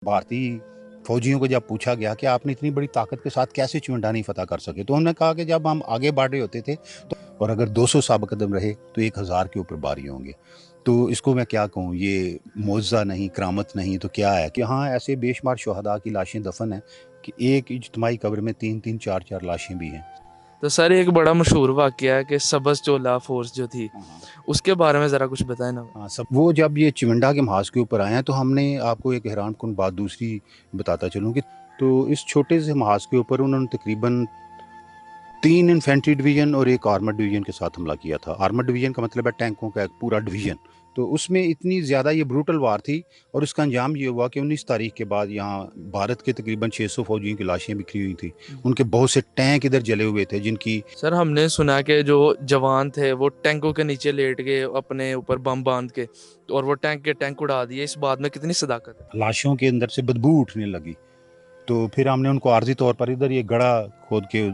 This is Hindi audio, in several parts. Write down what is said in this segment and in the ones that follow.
भारतीय फौजियों को जब पूछा गया कि आपने इतनी बड़ी ताकत के साथ कैसे चुंडा नहीं फतह कर सके, तो उन्होंने कहा कि जब हम आगे बढ़ रहे होते थे तो और अगर 200 साबित कदम रहे तो 1000 के ऊपर बारी होंगे। तो इसको मैं क्या कहूँ, ये मुआवजा नहीं, करामत नहीं, तो क्या है कि हाँ, ऐसे बेशुमार शुहदा की लाशें दफन हैं कि एक इज्तिमाई कब्र में 3-3 4-4 लाशें भी हैं। तो सर एक बड़ा मशहूर वाक़या है कि सबस जोला फ़ोर्स जो थी, हाँ, उसके बारे में ज़रा कुछ बताएँ ना? हाँ, सब वो जब ये चिवंडा के महाज के ऊपर आए हैं, तो हमने आपको एक हैरानकुन बात दूसरी बताता चलूँ कि तो इस छोटे से महाज के ऊपर उन्होंने तकरीबन 3 इन्फेंट्री डिवीज़न और 1 आर्मर्ड डिवीज़न के साथ हमला किया था। आर्मर्ड डिवीज़न का मतलब है टैंकों का एक पूरा डिवीज़न। तो उसमें इतनी ज़्यादा ये ब्रूटल वार थी और उसका अंजाम ये हुआ कि 19 तारीख के बाद यहाँ भारत के तकरीबन 600 फौजियों की लाशें बिखरी हुई थी। उनके बहुत से टैंक इधर जले हुए थे जिनकी सर हमने सुना कि जो जवान थे वो टैंकों के नीचे लेट गए अपने ऊपर बम बाँध के और वो टैंक के टैंक उड़ा दिए। इस बात में कितनी सदाकत है? लाशों के अंदर से बदबू उठने लगी। तो फिर हमने उनको आर्ज़ी तौर पर इधर ये गड़ा खोद के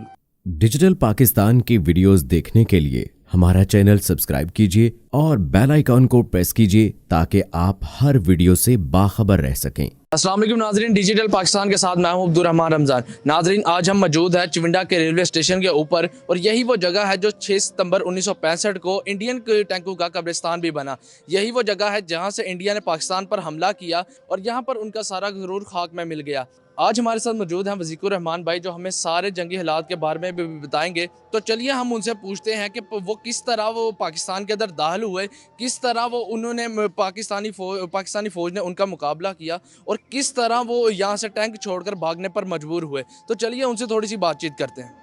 डिजिटल पाकिस्तान की वीडियोस देखने के लिए हमारा चैनल सब्सक्राइब कीजिए और बेल आइकॉन को प्रेस कीजिए ताकि आप हर वीडियो से बाखबर रह सकें। अस्सलाम वालेकुम नाजरीन, डिजिटल पाकिस्तान के साथ मैं हूं अब्दुल रहमान रमज़ान। नाजरीन, आज हम मौजूद है चिविंडा के रेलवे स्टेशन के ऊपर और यही वो जगह है जो 6 सितंबर 1965 को इंडियन टैंकों का कब्रिस्तान भी बना। यही वो जगह है जहां से इंडिया ने पाकिस्तान पर हमला किया और यहां पर उनका सारा ज़रूर खाक में मिल गया। आज हमारे साथ मौजूद हैं वज़ीकुर रहमान भाई, जो हमें सारे जंगी हालात के बारे में भी बताएंगे। तो चलिए हम उनसे पूछते हैं कि वो किस तरह वो पाकिस्तान के अंदर दाखिल हुए, किस तरह वो उन्होंने पाकिस्तानी फ़ौज ने उनका मुकाबला किया और किस तरह वो यहाँ से टैंक छोड़कर भागने पर मजबूर हुए। तो चलिए उनसे थोड़ी सी बातचीत करते हैं।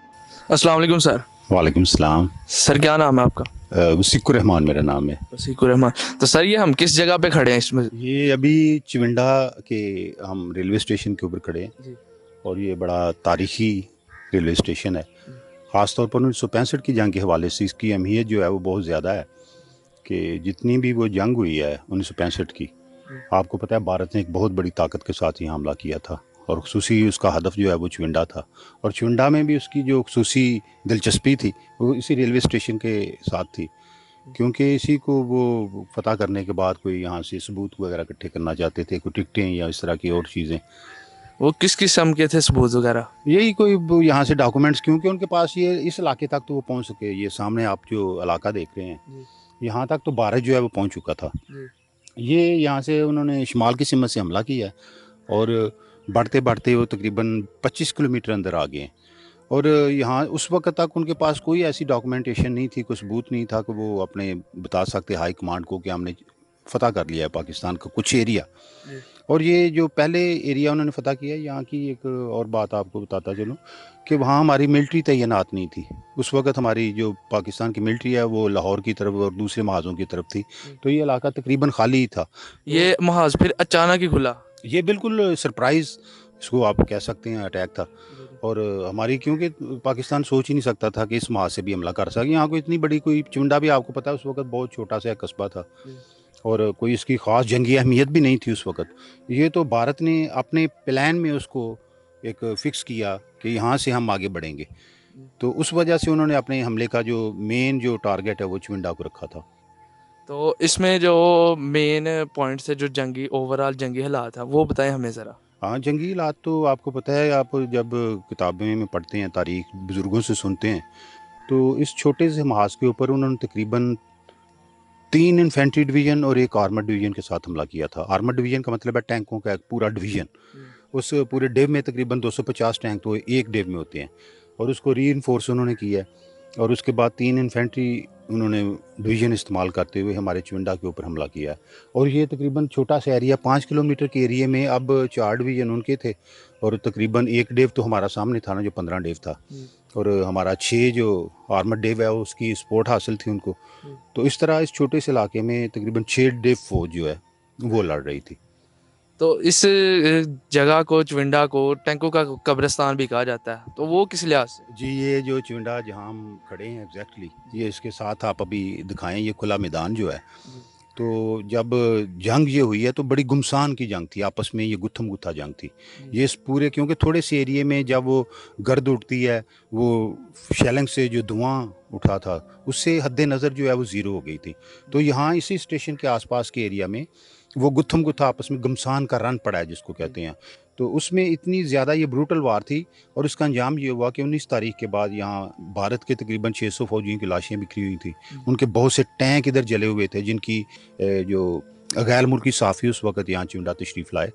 अस्सलाम वालेकुम सर। वालेकुम सलाम। सर क्या नाम है आपका? वसीकुर रहमान मेरा नाम है। वसीकुर रहमान। तो सर ये हम किस जगह पे खड़े हैं इसमें? ये अभी चिविंडा के हम रेलवे स्टेशन के ऊपर खड़े हैं जी। और ये बड़ा तारीखी रेलवे स्टेशन है। ख़ास तौर पर 1965 की जंग के हवाले से इसकी अहमियत जो है वो बहुत ज़्यादा है कि जितनी भी वो जंग हुई है 1965 की, आपको पता है भारत ने एक बहुत बड़ी ताकत के साथ यहाँ हमला किया था और ख़ुसूसी उसका हदफ जो है वो चिविंडा था। और चिविंडा में भी उसकी जो ख़ुसूसी दिलचस्पी थी वो इसी रेलवे स्टेशन के साथ थी, क्योंकि इसी को वो फ़तह करने के बाद कोई यहाँ से सबूत वगैरह इकट्ठे करना चाहते थे, कोई टिकटें या इस तरह की और चीज़ें। वो किस किस्म के थे सबूत वगैरह? यही कोई वो यहाँ से डॉक्यूमेंट्स, क्योंकि उनके पास ये इस इलाके तक तो वो पहुँच सके। ये सामने आप जो इलाका देख रहे हैं, यहाँ तक तो भारत जो है वो पहुँच चुका था। ये यहाँ से उन्होंने शुमाल की सिमत से हमला किया और बढ़ते बढ़ते वो तकरीबन 25 किलोमीटर अंदर आ गए हैं। और यहाँ उस वक्त तक उनके पास कोई ऐसी डॉक्यूमेंटेशन नहीं थी, कोई सबूत नहीं था कि वो अपने बता सकते हाई कमांड को कि हमने फ़तह कर लिया है पाकिस्तान का कुछ एरिया। और ये जो पहले एरिया उन्होंने फ़तह किया, यहाँ की एक और बात आपको बताता चलूँ कि वहाँ हमारी मिलिट्री तैनात नहीं थी। उस वक्त हमारी जो पाकिस्तान की मिलिट्री है वो लाहौर की तरफ और दूसरे महाज़ों की तरफ थी, तो ये इलाका तकरीबन खाली ही था। ये महाज फिर अचानक ही खुला? ये बिल्कुल सरप्राइज़ इसको आप कह सकते हैं, अटैक था। और हमारी, क्योंकि पाकिस्तान सोच ही नहीं सकता था कि इस महाज से भी हमला कर सके। यहाँ कोई इतनी बड़ी कोई चिविंडा भी आपको पता है उस वक्त बहुत छोटा सा कस्बा था और कोई इसकी ख़ास जंगी अहमियत भी नहीं थी उस वक्त। ये तो भारत ने अपने प्लान में उसको एक फ़िक्स किया कि यहाँ से हम आगे बढ़ेंगे, तो उस वजह से उन्होंने अपने हमले का जो मेन जो टारगेट है वो चिविंडा को रखा था। तो इसमें जो मेन पॉइंट्स है, जो जंगी ओवरऑल जंगी हालात है, वो बताएं हमें ज़रा। हाँ, जंगी हालात तो आपको पता है, आप जब किताबें में पढ़ते हैं, तारीख बुज़ुर्गों से सुनते हैं, तो इस छोटे से महाज के ऊपर उन्होंने तकरीबन 3 इन्फेंट्री डिवीज़न और 1 आर्मर्ड डिवीज़न के साथ हमला किया था। आर्मर्ड डिवीज़न का मतलब है टैंकों का एक पूरा डिवीज़न। उस पूरे डिव में तकरीबन 250 टैंक तो एक डिव में होते हैं और उसको रीइंफोर्स उन्होंने किया है। और उसके बाद 3 इन्फेंट्री उन्होंने डिवीज़न इस्तेमाल करते हुए हमारे चिविंडा के ऊपर हमला किया है। और ये तकरीबन छोटा सा एरिया 5 किलोमीटर के एरिया में अब 4 डिवीज़न उनके थे और तकरीबन 1 डिव तो हमारा सामने था ना, जो 15 डिव था। और हमारा 6 जो आर्मर्ड डिव है उसकी सपोर्ट हासिल थी उनको। तो इस तरह इस छोटे से इलाके में तकरीबन 6 डिव फौज जो है वो लड़ रही थी। तो इस जगह को, चिविंडा को, टैंकों का कब्रिस्तान भी कहा जाता है, तो वो किस लिहाज से? जी, ये जो चिविंडा जहाँ हम खड़े हैं एग्जैक्टली, ये इसके साथ आप अभी दिखाएं, ये खुला मैदान जो है। तो जब जंग ये हुई है तो बड़ी गुमसान की जंग थी, आपस में ये गुत्थम गुत्था जंग थी। ये इस पूरे, क्योंकि थोड़े से एरिए में जब वो गर्द उठती है, वो शेलिंग से जो धुआं उठा था उससे हद नज़र जो है वो ज़ीरो हो गई थी। तो यहाँ इसी स्टेशन के आसपास के एरिया में वो गुत्थम गुत्था आपस में गमसान का रन पड़ा है जिसको कहते हैं। तो उसमें इतनी ज़्यादा ये ब्रूटल वार थी और उसका अंजाम ये हुआ कि 19 तारीख के बाद यहाँ भारत के तकरीबन 600 फौजियों की लाशें बिखरी हुई थी। उनके बहुत से टैंक इधर जले हुए थे जिनकी जो गैर मुल्की साफ़ी उस वक़्त यहाँ चिमटा तशरीफ़ लाए,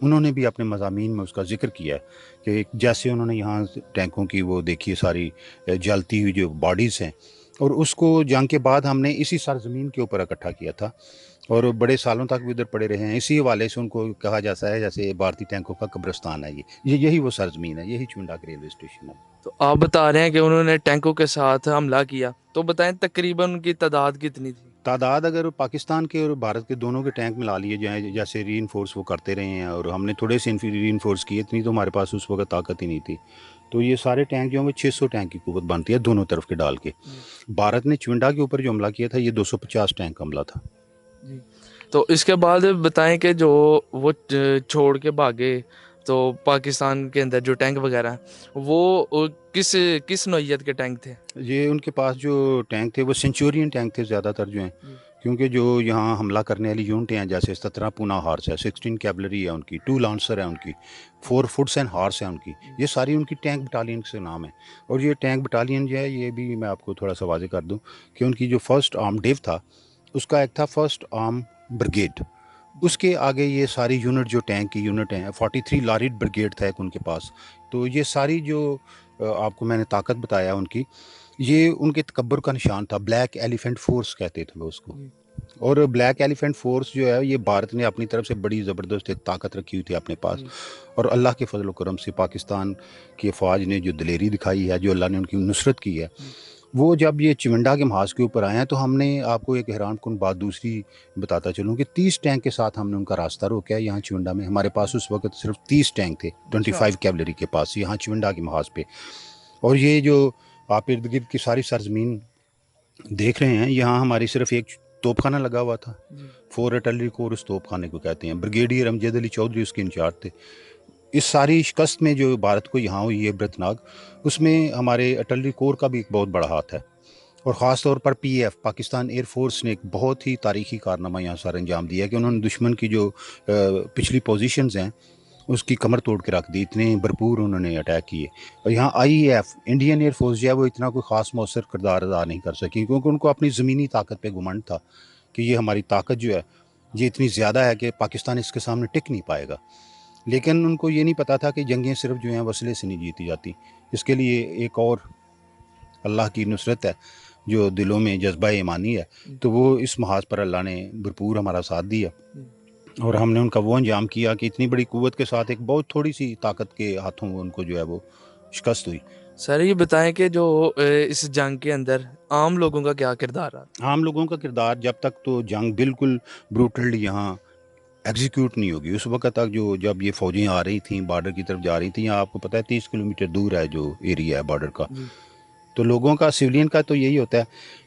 उन्होंने भी अपने मज़ामीन में उसका ज़िक्र किया है कि जैसे उन्होंने यहाँ टैंकों की वो देखी है सारी जलती हुई जो बॉडीज़ हैं, और उसको जंग के बाद हमने इसी सरज़मीन के ऊपर इकट्ठा किया था और बड़े सालों तक भी उधर पड़े रहे हैं। इसी हवाले से उनको कहा जाता है जैसे भारतीय टैंकों का कब्रिस्तान है यही वो सरज़मीन है, यही चिमटा का रेलवे स्टेशन है। तो आप बता रहे हैं कि उन्होंने टैंकों के साथ हमला किया, तो बताएं तकरीबन उनकी तादाद कितनी थी? तादाद अगर पाकिस्तान के और भारत के दोनों के टैंक मिला लिए जाएँ, जैसे रीइंफोर्स वो करते रहे हैं और हमने थोड़े से रीइंफोर्स किए, इतनी तो हमारे पास उस वक़्त ताकत ही नहीं थी। तो ये सारे टैंक जो हैं 600 टैंक की कुव्वत बनती है दोनों तरफ के डाल के। भारत ने चिमटा के ऊपर जो हमला किया था ये 250 टैंक हमला था। जी। तो इसके बाद बताएं कि जो वो छोड़ के भागे, तो पाकिस्तान के अंदर जो टैंक वगैरह हैं वो किस किस नौइयत के टैंक थे? ये उनके पास जो टैंक थे वो सेंचुरियन टैंक थे ज़्यादातर जो हैं, क्योंकि जो यहाँ हमला करने वाली यूनिटें हैं जैसे 17 पूना हार्स है, 16 कैवलरी है उनकी, 2 लांसर है उनकी, 4 फुट्स एंड हार्स है उनकी, ये सारी उनकी टैंक बटालियन से नाम है। और ये टैंक बटालियन जो है ये भी मैं आपको थोड़ा सा वाज़ेह कर दूँ कि उनकी जो फर्स्ट आर्म डिव था उसका एक था फर्स्ट आर्म ब्रिगेड, उसके आगे ये सारी यूनिट जो टैंक की यूनिट हैं 43 लारिड ब्रिगेड था एक उनके पास। तो ये सारी जो आपको मैंने ताकत बताया उनकी, ये उनके तकब्बुर का निशान था। ब्लैक एलिफेंट फोर्स कहते थे वो उसको। और ब्लैक एलिफेंट फोर्स जो है ये भारत ने अपनी तरफ से बड़ी ज़बरदस्त एक ताकत रखी हुई थी अपने पास, और अल्लाह के फजल करम से पाकिस्तान की फ़ौज ने जो दिलेरी दिखाई है, जो अल्लाह ने उनकी नुसरत की है, वो जब ये चिमंडा के महाज के ऊपर आए हैं तो हमने आपको एक हैरानकुन बात दूसरी बताता चलूँ कि 30 टैंक के साथ हमने उनका रास्ता रोका है यहाँ चिमंडा में। हमारे पास उस वक्त सिर्फ 30 टैंक थे 25 कैवलरी के पास यहाँ चिमंडा के महाज पे। और ये जो आप इर्द गिर्द की सारी सरजमीन देख रहे हैं, यहाँ हमारी सिर्फ एक तोपखाना लगा हुआ था। 4 आर्टिलरी कोर उस तोपखाने को कहते हैं। ब्रिगेडियर अमजद अली चौधरी उसके इंचार्ज थे। इस सारी शिकस्त में जो भारत को यहाँ हुई है इबरतनाक, उसमें हमारे आर्टिलरी कोर का भी एक बहुत बड़ा हाथ है। और ख़ास तौर पर पीएफ पाकिस्तान एयरफोर्स ने एक बहुत ही तारीखी कारनामा यहाँ सर अंजाम दिया कि उन्होंने दुश्मन की जो पिछली पोजीशंस हैं उसकी कमर तोड़ के रख दी। इतने भरपूर उन्होंने अटैक किए। और यहाँ आईएएफ इंडियन एयरफोर्स जो है वो इतना कोई ख़ास मौसर किरदार अदा नहीं कर सकी, क्योंकि उनको अपनी ज़मीनी ताकत पे घुमंड था कि ये हमारी ताकत जो है ये इतनी ज़्यादा है कि पाकिस्तान इसके सामने टिक नहीं पाएगा। लेकिन उनको ये नहीं पता था कि जंगें सिर्फ जो हैं वसले से नहीं जीती जाती। इसके लिए एक और अल्लाह की नुसरत है जो दिलों में जज्बा ईमानी है, तो वो इस महाज पर अल्लाह ने भरपूर हमारा साथ दिया और हमने उनका वो अंजाम किया कि इतनी बड़ी कुव्वत के साथ एक बहुत थोड़ी सी ताकत के हाथों उनको जो है वो शिकस्त हुई। सर ये बताएं कि जो इस जंग के अंदर आम लोगों का क्या किरदार रहा? आम लोगों का किरदार जब तक तो जंग बिल्कुल ब्रूटली यहाँ एग्जीक्यूट नहीं होगी उस वक्त तक, जो जब ये फ़ौजें आ रही थी बॉर्डर की तरफ जा रही थी, यहाँ आपको पता है 30 किलोमीटर दूर है जो एरिया है बॉर्डर का, तो लोगों का सिविलियन का तो यही होता है,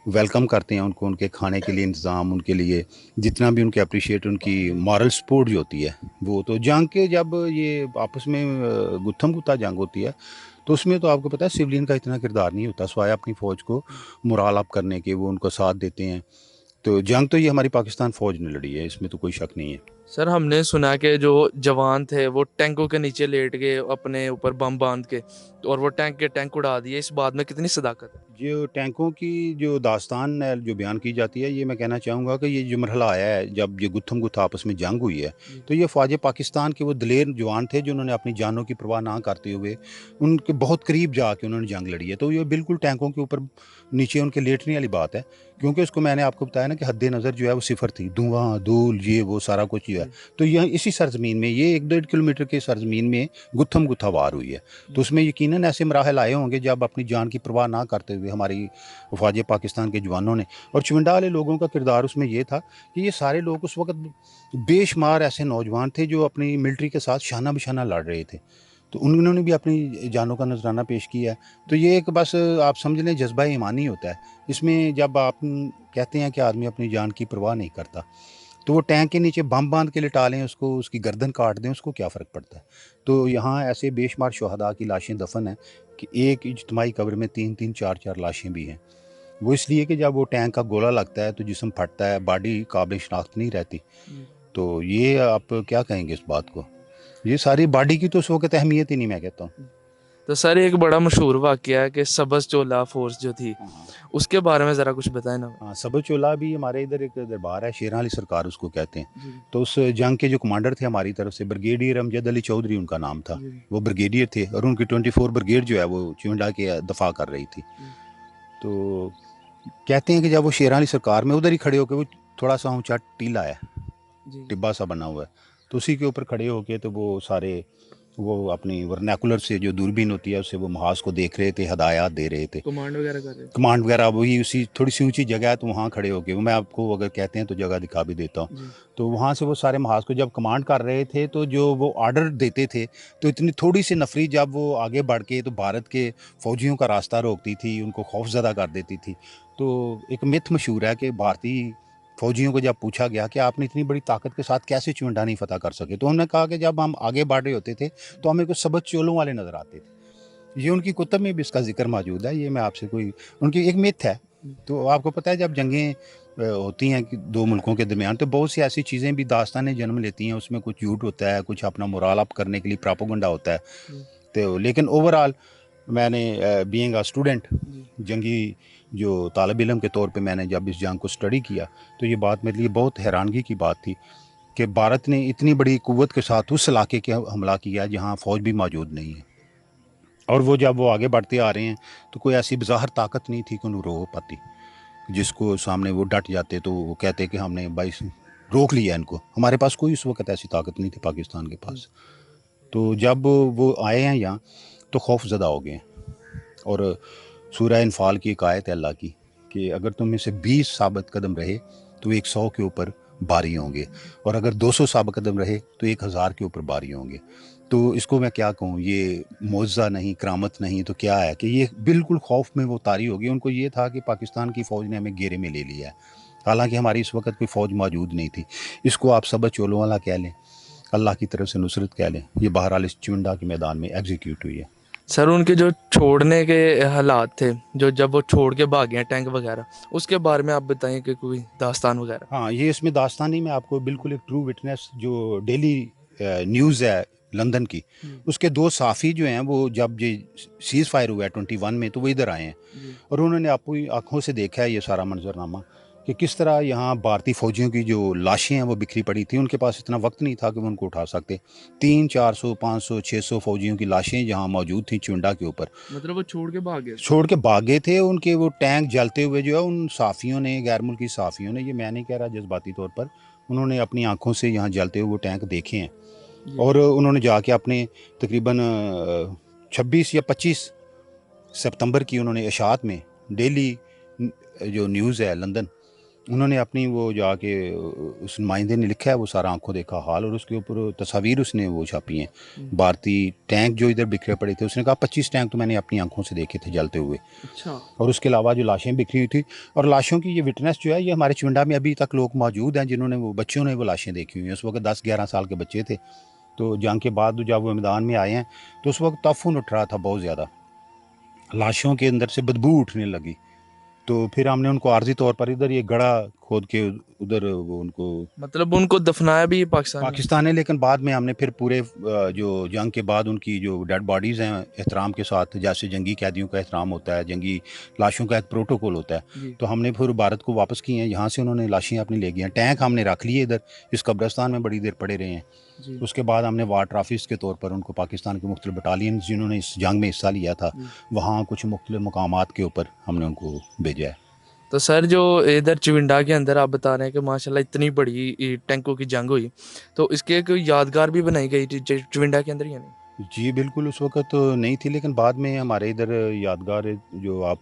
वेलकम करते हैं उनको, उनके खाने के लिए इंतज़ाम, उनके लिए जितना भी उनके अप्रिशिएट, उनकी मॉरल सपोर्ट जो होती है वो। तो जंग के जब ये आपस में गुत्थम गुत्ता जंग होती है तो उसमें तो आपको पता है सिविलियन का इतना किरदार नहीं होता, स्वाय अपनी फ़ौज को मुराल अप करने के वो उनको साथ देते हैं। तो जंग तो ये हमारी पाकिस्तान फ़ौज ने लड़ी है, इसमें तो कोई शक नहीं है। सर हमने सुना कि जो जवान थे वो टैंकों के नीचे लेट गए अपने ऊपर बम बांध के, और वो टैंक के टैंक उड़ा दिए, इस बात में कितनी सदाकत है? जो टैंकों की जो दास्तान है जो बयान की जाती है, ये मैं कहना चाहूँगा कि ये जो मरहला आया है जब ये गुत्थम गुत्था आपस में जंग हुई है, तो ये फ़ौज पाकिस्तान के वो दलेर जवान थे जिन्होंने अपनी जानों की परवाह ना करते हुए उनके बहुत करीब जाके उन्होंने जंग लड़ी है। तो ये बिल्कुल टैंकों के ऊपर नीचे उनके लेटने वाली बात है, क्योंकि उसको मैंने आपको बताया ना कि हद नज़र जो है वो सिफर थी, धुआं धूल ये वो सारा कुछ जो है। तो यह इसी सरजमीन में ये 1-1.5 किलोमीटर के सरजमीन में गुत्थम गुत्था वार हुई है। तो उसमें यकीनन ऐसे मराहल आए होंगे जब अपनी जान की परवाह ना करते हुए हमारी फ़ौज पाकिस्तान के जवानों ने, और चिमंडा वाले लोगों का किरदार उसमें ये था कि ये सारे लोग उस वक्त बेशुमार ऐसे नौजवान थे जो अपनी मिलिट्री के साथ शाना बशाना लड़ रहे थे, तो उन्होंने भी अपनी जानों का नजराना पेश किया है। तो ये एक बस आप समझ लें जज्बा ईमानी होता है इसमें, जब आप कहते हैं कि आदमी अपनी जान की परवाह नहीं करता, तो वो टैंक के नीचे बम बांध के लिटा लें उसको, उसकी गर्दन काट दें, उसको क्या फ़र्क पड़ता है। तो यहाँ ऐसे बेशुमार शहदा की लाशें दफन हैं कि एक इज्तिमाई कब्र में 3-3 4-4 लाशें भी हैं। वो इसलिए कि जब वो टैंक का गोला लगता है तो जिस्म फटता है, बॉडी काबिल शनाख्त नहीं रहती। तो ये आप क्या कहेंगे इस बात को? ये सारी बॉडी की तो उस वक्त अहमियत ही नहीं, मैं कहता हूँ। तो सर एक बड़ा मशहूर वाक़या है कि सबज़ चोला फोर्स जो थी, उसके बारे में ज़रा कुछ बताएं ना। हाँ, सबज चोला भी हमारे इधर एक दरबार है, शेर अली सरकार उसको कहते हैं। जी तो उस जंग के जो कमांडर थे हमारी तरफ से, ब्रिगेडियर अमजद अली चौधरी उनका नाम था। जी वो ब्रिगेडियर थे और उनकी 24 ब्रिगेड जो है वो चिवंडा के दफा कर रही थी। तो कहते हैं कि जब वो शेर अली सरकार में उधर ही खड़े होकर, वो थोड़ा सा ऊंचा टीला है, जी टिब्बा सा बना हुआ है, तो उसी के ऊपर खड़े होके तो वो सारे वो अपनी वर्नैकुलर से जो दूरबीन होती है उससे वो महाज को देख रहे थे, हदायत दे रहे थे, कमांड वगैरह कर रहे थे। कमांड वगैरह। वही उसी थोड़ी सी ऊंची जगह है, तो वहाँ खड़े होके, वो मैं आपको अगर कहते हैं तो जगह दिखा भी देता हूँ। जी तो वहाँ से वो सारे महाज को जब कमांड कर रहे थे, तो जो वो ऑर्डर देते थे, तो इतनी थोड़ी सी नफरी जब वो आगे बढ़ के तो भारत के फौजियों का रास्ता रोकती थी, उनको खौफजदा कर देती थी। तो एक मिथ मशहूर है कि भारतीय फौजियों को जब पूछा गया कि आपने इतनी बड़ी ताकत के साथ कैसे चिवंडा नहीं फतह कर सके, तो उन्होंने कहा कि जब हम आगे बढ़ रहे होते थे तो हमें कुछ सबज चोलों वाले नज़र आते थे। ये उनकी कुतुब में भी इसका जिक्र मौजूद है। ये मैं आपसे कोई उनकी एक मिथ है। तो आपको पता है जब जंगें होती हैं कि दो मुल्कों के दरमियान, तो बहुत सी ऐसी चीज़ें भी दास्तानें जन्म लेती हैं। उसमें कुछ झूठ होता है, कुछ अपना मोराल अप करने के लिए प्रोपेगेंडा होता है। तो लेकिन ओवरऑल मैंने बीइंग अ स्टूडेंट, जंगी जो तालिब इल्म के तौर पे मैंने जब इस जंग को स्टडी किया, तो ये बात मेरे लिए बहुत हैरानगी की बात थी कि भारत ने इतनी बड़ी कुव्वत के साथ उस इलाके के हमला किया जहाँ फ़ौज भी मौजूद नहीं है। और वो जब वो आगे बढ़ते आ रहे हैं तो कोई ऐसी बाहर ताकत नहीं थी कि उन्हें रोक पाती, जिसको सामने वो डट जाते तो वो कहते कि हमने भाई रोक लिया इनको। हमारे पास कोई उस वक्त ऐसी ताकत नहीं थी पाकिस्तान के पास। तो जब वो आए हैं यहाँ तो खौफ ज़दा हो गए हैं। और सूरह इनफाल की एक आयत है अल्लाह की कि अगर तुम में से 20 साबित कदम रहे तो 100 के ऊपर बारी होंगे, और अगर 200 साबित कदम रहे तो 1000 के ऊपर बारी होंगे। तो इसको मैं क्या कहूँ, ये मौज़ा नहीं, करामत नहीं, तो क्या है कि ये बिल्कुल खौफ में वो तारी होगी। उनको ये था कि पाकिस्तान की फ़ौज ने हमें घेरे में ले लिया है, हालांकि हमारी इस वक्त कोई फ़ौज मौजूद नहीं थी। इसको आप सबज चोलों वाला कह लें, अल्लाह की तरफ से नुसरत कह लें। ये बहरहाल इस चिवंडा के मैदान में एग्जीक्यूट हुई है। सर उनके जो छोड़ने के हालात थे, जो जब वो छोड़ के भागे हैं टैंक वगैरह, उसके बारे में आप बताएं कि कोई दास्तान वगैरह। हाँ, ये इसमें दास्तान नहीं, मैं आपको बिल्कुल एक ट्रू विटनेस जो डेली न्यूज़ है लंदन की, उसके दो साफ़ी जो हैं वो जब ये सीज़ फायर हुआ है 21 में, तो वो इधर आए हैं और उन्होंने अपनी आँखों से देखा है ये सारा मंजरनामा कि किस तरह यहाँ भारतीय फ़ौजियों की जो लाशें हैं वो बिखरी पड़ी थी। उनके पास इतना वक्त नहीं था कि वो उनको उठा सकते। 300, 400, 500, 600 फ़ौजियों की लाशें यहाँ मौजूद थी चिवंडा के ऊपर। मतलब वो छोड़ के भागे। छोड़ के भागे थे। उनके वो टैंक जलते हुए जो है उन साफ़ियों ने, गैर मुल्की साफ़ियों ने, ये मैं नहीं कह रहा जज्बाती तौर पर, उन्होंने अपनी आंखों से यहाँ जलते हुए वो टैंक देखे हैं। और उन्होंने जाके अपने तकरीबन 26 या 25 सितंबर की उन्होंने इशात में डेली जो न्यूज़ है लंदन, उन्होंने अपनी वो जाके उस नुमाइंदे ने लिखा है वो सारा आंखों देखा हाल, और उसके ऊपर तस्वीर उसने वो छापी हैं भारतीय टैंक जो इधर बिखरे पड़े थे। उसने कहा 25 टैंक तो मैंने अपनी आंखों से देखे थे जलते हुए। अच्छा। और उसके अलावा जो लाशें बिखरी हुई थी, और लाशों की ये विटनेस जो है ये हमारे चिवंडा में अभी तक लोग मौजूद हैं जिन्होंने वो बच्चों ने वो लाशें देखी हुई हैं। उस वक्त 10-11 साल के बच्चे थे। तो जंग के बाद जब वो मैदान में आए हैं तो उस वक्त तफून उठ रहा था बहुत ज़्यादा, लाशों के अंदर से बदबू उठने लगी। तो फिर हमने उनको आर्जी तौर पर इधर ये गड़ा खोद के उधर वो उनको मतलब उनको दफनाया भी पाकिस्तान है, लेकिन बाद में हमने फिर पूरे जो जंग के बाद उनकी जो डेड बॉडीज़ हैं एहतराम के साथ, जैसे जंगी कैदियों का एहतराम होता है, जंगी लाशों का एक प्रोटोकॉल होता है, तो हमने फिर भारत को वापस किए हैं। यहाँ से उन्होंने लाशें अपनी ले गई हैं। टैंक हमने रख लिए इधर इस कब्रिस्तान में बड़ी देर पड़े रहे हैं। उसके बाद हमने वार ट्राफिस के तौर पर उनको पाकिस्तान के मुख्तलिफ बटालियन जिन्होंने इस जंग में हिस्सा लिया था वहाँ कुछ मुख्तलिफ मुकामात के ऊपर हमने उनको भेजा है। तो सर जो इधर चिविंडा के अंदर आप बता रहे हैं कि माशाल्लाह इतनी बड़ी टैंकों की जंग हुई, तो इसके एक यादगार भी बनाई गई थी चिविंडा के अंदर या नहीं? जी बिल्कुल, उस वक्त तो नहीं थी, लेकिन बाद में हमारे इधर यादगार जो आप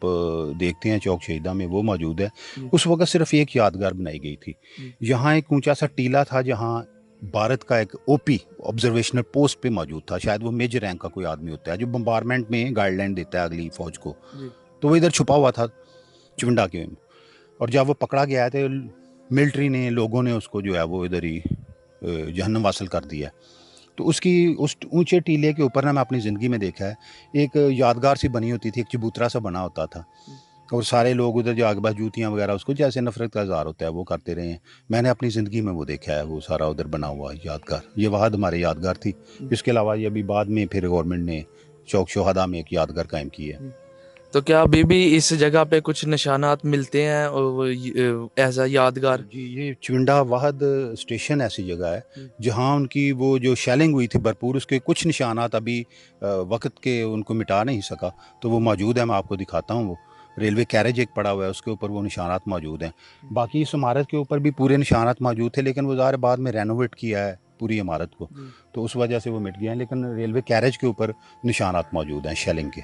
देखते हैं चौक शहीदा में वो मौजूद है। उस वक्त सिर्फ एक यादगार बनाई गई थी। यहाँ एक ऊंचा सा टीला था जहाँ भारत का एक ओपी ऑब्जर्वेशनल पोस्ट पे मौजूद था। शायद वो मेजर रैंक का कोई आदमी होता है जो बम्बारमेंट में गाइडलाइन देता है अगली फौज को। तो वो इधर छुपा हुआ था चिवंडा के में, और जब वो पकड़ा गया है तो मिलिट्री ने, लोगों ने उसको जो है वो इधर ही जहन्नम वासल कर दिया। तो उसकी उस ऊंचे टीले के ऊपर ना मैं अपनी ज़िंदगी में देखा है एक यादगार सी बनी होती थी, एक चबूतरा सा बना होता था। और सारे लोग उधर जो आगबा जूतियाँ वगैरह उसको जैसे नफरत का इजहार होता है वो करते रहे हैं। मैंने अपनी ज़िंदगी में वो देखा है, वो सारा उधर बना हुआ यादगार, ये वहाद हमारे यादगार थी। इसके अलावा ये अभी बाद में फिर गवर्नमेंट ने चौक शोहदा में एक यादगार कायम की है। तो क्या अभी भी इस जगह पे कुछ निशानात मिलते हैं और ऐसा यादगार? जी, ये चिविंडा वाहद स्टेशन ऐसी जगह है जहाँ उनकी वो जो शेलिंग हुई थी भरपूर, उसके कुछ निशानात अभी वक़्त के उनको मिटा नहीं सका, तो वो मौजूद है। मैं आपको दिखाता हूँ वो। रेलवे कैरेज एक पड़ा हुआ है, उसके ऊपर वो निशानात मौजूद हैं। बाकी इस इमारत के ऊपर भी पूरे निशानात मौजूद थे, लेकिन वो ज़ाहिर है बाद में रेनोवेट किया है पूरी इमारत को, तो उस वजह से वो मिट गए हैं, लेकिन रेलवे कैरेज के ऊपर निशानात मौजूद हैं शेलिंग के।